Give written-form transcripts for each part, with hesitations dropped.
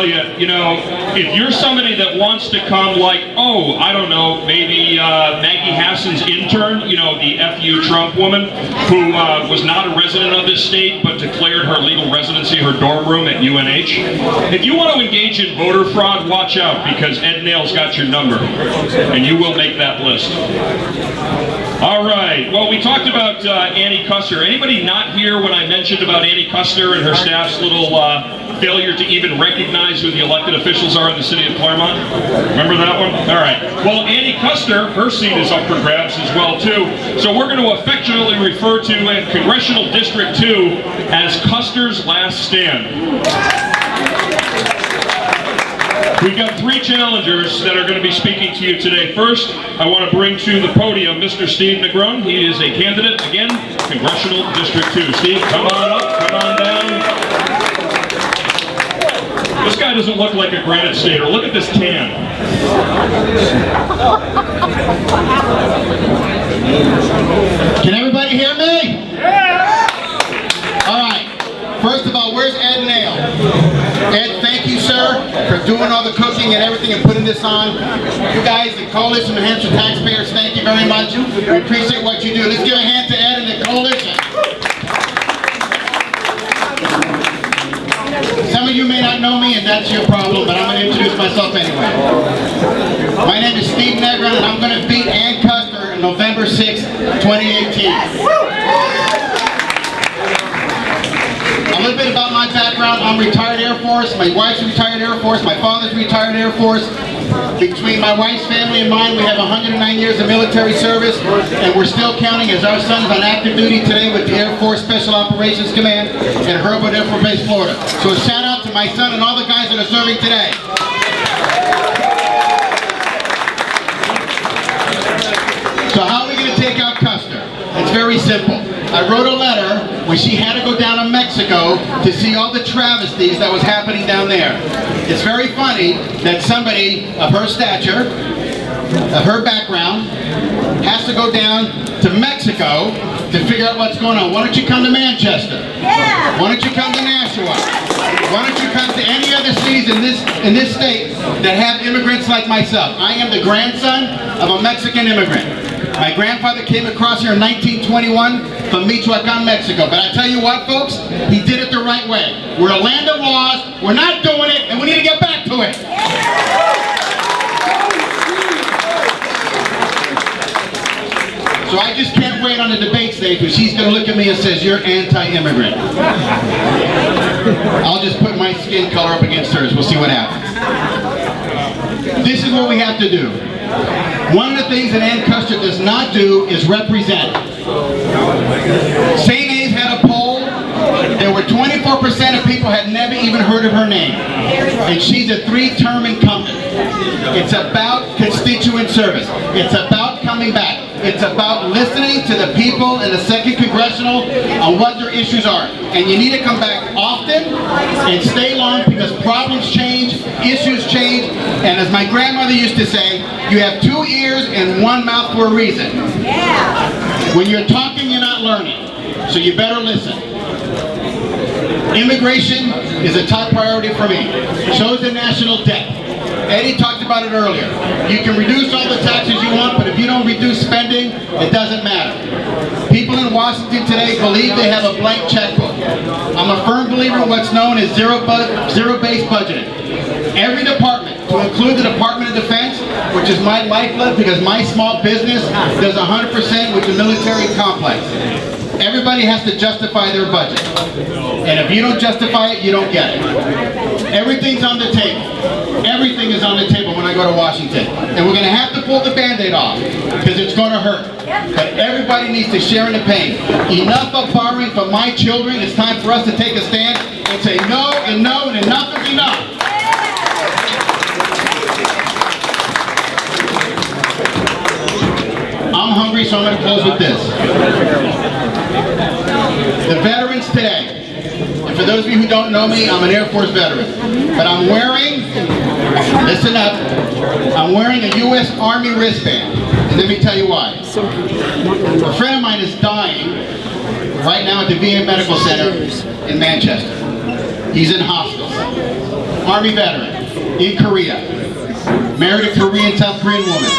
tell you, you know, if you're somebody that wants to come like, oh, I don't know, maybe Maggie Hasson's intern, you know, the FU Trump woman, who was not a resident of this state, but declared her legal residency, her dorm room at UNH. If you want to engage in voter fraud, watch out, because Ed Nail's got your number, and you will make that list. All right, well, we talked about Annie Kuster. Anybody not here when I mentioned about Annie Kuster and her staff's little failure to even recognize who the elected officials are in the city of Claremont? Remember that one? All right. Well, Annie Kuster, her seat is up for grabs as well, too. So we're going to affectionately refer to Congressional District 2 as Kuster's Last Stand. We've got three challengers that are going to be speaking to you today. First, I want to bring to the podium Mr. Steve Negron. He is a candidate, again, Congressional District 2. Steve, come on up, come on down. This guy doesn't look like a Granite Stater. Look at this tan. Can everybody hear me? Yeah! All right. First of all, where's Ed Nail? Ed, thank you, sir, for doing all the cooking and everything and putting this on. You guys, the Coalition of NH Taxpayers, thank you very much. We appreciate what you do. Let's give a hand to Ed and the Coalition. Some of you may not know me, and that's your problem, but I'm going to introduce myself anyway. My name is Steve Negron, and I'm going to beat Ann Kuster on November 6th, 2018. A little bit about my background. I'm retired Air Force. My wife's retired Air Force. My father's retired Air Force. Between my wife's family and mine, we have 109 years of military service, and we're still counting as our son's on active duty today with the Air Force Special Operations Command in Hillsborough, Air Force Base, Florida. So a shout out to my son and all the guys that are serving today. So how are we going to take out Kuster? It's very simple. I wrote a letter when she had to go down to Mexico to see all the travesties that was happening down there. It's very funny that somebody of her stature, of her background, has to go down to Mexico to figure out what's going on. Why don't you come to Manchester? Yeah. Why don't you come to Nashua? Why don't you come to any other cities in this state that have immigrants like myself? I am the grandson of a Mexican immigrant. My grandfather came across here in 1921 from Michoacan, Mexico. But I tell you what, folks, he did it the right way. We're a land of laws, we're not doing it, and we need to get back to it. So I just can't wait on the debate stage when she's going to look at me and says, you're anti-immigrant. I'll just put my skin color up against hers. We'll see what happens. This is what we have to do. One of the things that Ann Kuster does not do is represent. St. A's had a poll. There were 24% of people had never even heard of her name. And she's a three-term incumbent. It's about constituent service. It's about coming back. It's about listening to the people in the 2nd Congressional on what their issues are. And you need to come back often and stay long because problems change, issues change, and as my grandmother used to say, you have 2 ears and 1 mouth for a reason. Yeah. When you're talking, you're not learning. So you better listen. Immigration is a top priority for me. So is the national debt. Eddie talked about it earlier. You can reduce all the taxes you want, but if you don't reduce spending, it doesn't matter. People in Washington today believe they have a blank checkbook. I'm a firm believer in what's known as zero-based budgeting. Every department, to include the Department of Defense, which is my lifeblood because my small business does 100% with the military complex. Everybody has to justify their budget. And if you don't justify it, you don't get it. Everything's on the table. Everything is on the table when I go to Washington. And we're going to have to pull the Band-Aid off because it's going to hurt. But everybody needs to share in the pain. Enough of borrowing from my children. It's time for us to take a stand and say no and no and enough is enough. I'm hungry, so I'm going to close with this. The veterans today, and for those of you who don't know me, I'm an Air Force veteran. But I'm wearing, listen up, I'm wearing a U.S. Army wristband. And let me tell you why. A friend of mine is dying right now at the VA Medical Center in Manchester. He's in hospice. Army veteran in Korea. Married a Korean, South Korean woman.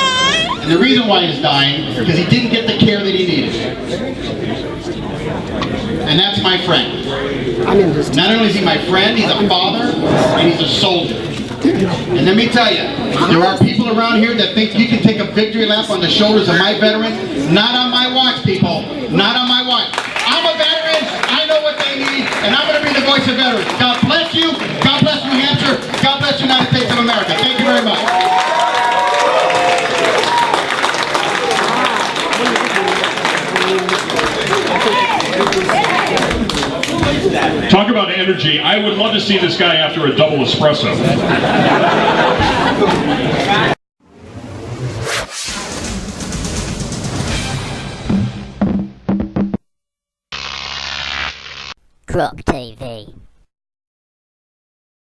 And the reason why he's dying is because he didn't get the care that he needed. And that's my friend. Not only is he my friend, he's a father, and he's a soldier. And let me tell you, there are people around here that think you can take a victory lap on the shoulders of my veterans. Not on my watch, people. Not on my watch. I'm a veteran, I know what they need, and I'm going to be the voice of veterans. God bless you, God bless New Hampshire, God bless the United States of America. Thank you very much. Talk about energy. I would love to see this guy after a double espresso. Grok TV.